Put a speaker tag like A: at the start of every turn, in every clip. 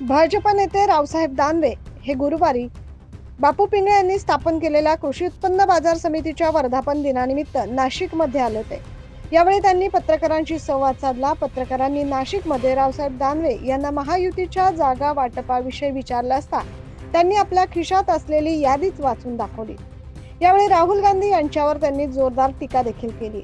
A: भाजप नेते रावसाहेब दानवे हे गुरुवारी बापू पिंगळे यांनी स्थापन केलेल्या कृषी उत्पन्न बाजार समितीच्या वर्धापन दिनानिमित्त नाशिकमध्ये आले होते। यावेळी त्यांनी पत्रकारांशी संवाद साधला। पत्रकारांनी नाशिकमध्ये रावसाहेब दानवे यांना महायुतीच्या जागा वाटपाविषयी विचारले असता त्यांनी आपल्या खिशात असलेली यादीच वाचून दाखवली। यावेळी राहुल गांधी यांच्यावर त्यांनी जोरदार टीका देखील केली।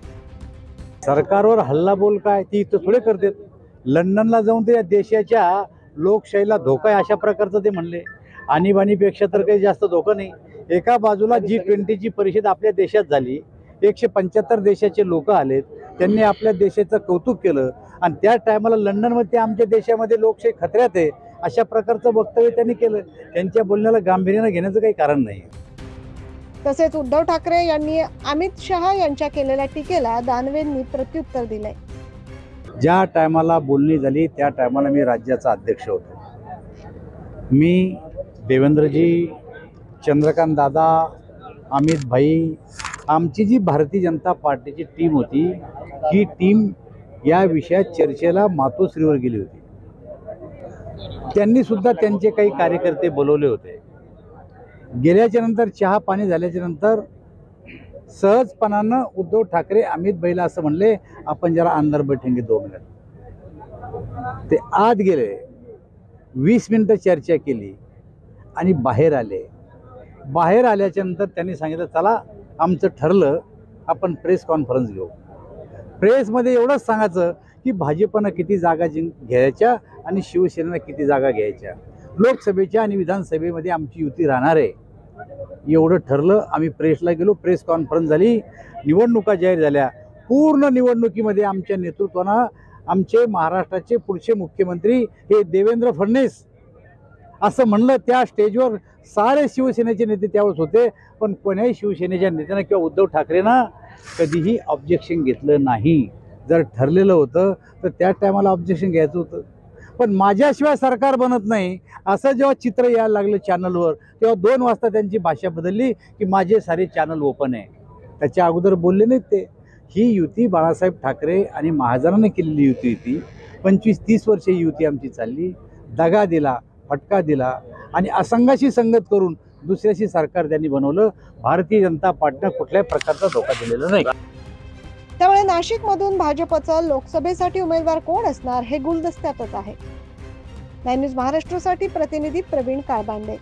B: सरकारवर हल्लाबोल काय ती इथं थोडे करतात। लंडनला जाऊन ते देशाच्या लोकशाहीला धोका आहे अशा प्रकारचं ते म्हणले। आणीबाणीपेक्षा तर काही जास्त धोका नाही। एका बाजूला G20 ची परिषद आपल्या देशात झाली, 175 देशाचे लोक आलेत, त्यांनी आपल्या देशाचं कौतुक केलं आणि त्या टायमाला लंडनमध्ये आमच्या देशामध्ये लोकशाही खतऱ्यात आहे अशा प्रकारचं वक्तव्य त्यांनी केलं। त्यांच्या बोलण्याला गांभीर्याने घेण्याचं काही कारण नाही।
A: तसेच उद्धव ठाकरे यांनी अमित शहा यांच्या केलेल्या टीकेला दानवेंनी प्रत्युत्तर दिले।
B: ज्या टायमाला बोलणी झाली त्या टायमाला मी राज्याचा अध्यक्ष होतो। मी देवेंद्रजी, चंद्रकांत दादा, अमित भाई, आमची जी भारतीय जनता पार्टीची टीम होती ही टीम या विषयात चर्चेला मातोश्रीवर गेली होती। त्यांनी सुद्धा त्यांचे काही कार्यकर्ते बोलवले होते। गेल्याच्या नंतर चहा पाणी झाल्याच्या नंतर सहजपणानं उद्धव ठाकरे अमित भाईला असं म्हणले, आपण जरा अंदर बैठेंगे 2 मिनिट। ते आत गेले, 20 मिनिटं चर्चा केली आणि बाहेर आले। बाहेर आल्याच्या नंतर त्यांनी सांगितलं, चला आमचं ठरलं, आपण प्रेस कॉन्फरन्स घेऊ। प्रेसमध्ये एवढंच सांगायचं की भाजपनं किती जागा घ्यायच्या आणि शिवसेनेनं किती जागा घ्यायच्या, लोकसभेच्या आणि विधानसभेमध्ये आमची युती राहणार आहे एवढं ठरलं। आम्ही प्रेसला गेलो, प्रेस कॉन्फरन्स झाली, निवडणुका जाहीर झाल्या। पूर्ण निवडणुकीमध्ये आमच्या नेतृत्वानं आमचे महाराष्ट्राचे पुढचे मुख्यमंत्री हे देवेंद्र फडणवीस असं म्हणलं। त्या स्टेजवर सारे शिवसेनेचे नेते त्यावेळेस होते, पण कोण्याही शिवसेनेच्या नेत्यानं किंवा उद्धव ठाकरेंना कधीही ऑब्जेक्शन घेतलं नाही। जर ठरलेलं होतं तर त्या टायमाला ऑब्जेक्शन घ्यायचं होतं, पण माझ्याशिवाय सरकार बनत नाही असं जेव्हा चित्र यायला लागलं चॅनलवर, तेव्हा 2 वाजता त्यांची भाषा बदलली की माझे सारे चॅनल ओपन आहे। त्याच्या अगोदर बोलले नाहीत ते। ही युती बाळासाहेब ठाकरे आणि महाजनाने केलेली युती होती। 25-30 वर्ष ही युती आमची चालली। दगा दिला, फटका दिला आणि असंघाशी संगत करून दुसऱ्याशी सरकार त्यांनी बनवलं। भारतीय जनता पार्टीनं कुठल्याही प्रकारचा धोका दिलेला नाही।
A: त्यामुळे नाशिकमधून भाजपचा लोकसभेसाठी उमेदवार कोण असणार हे गुलदस्त्यातच आहे। 9 न्यूज महाराष्ट्रासाठी प्रतिनिधी प्रवीण काळबांडे।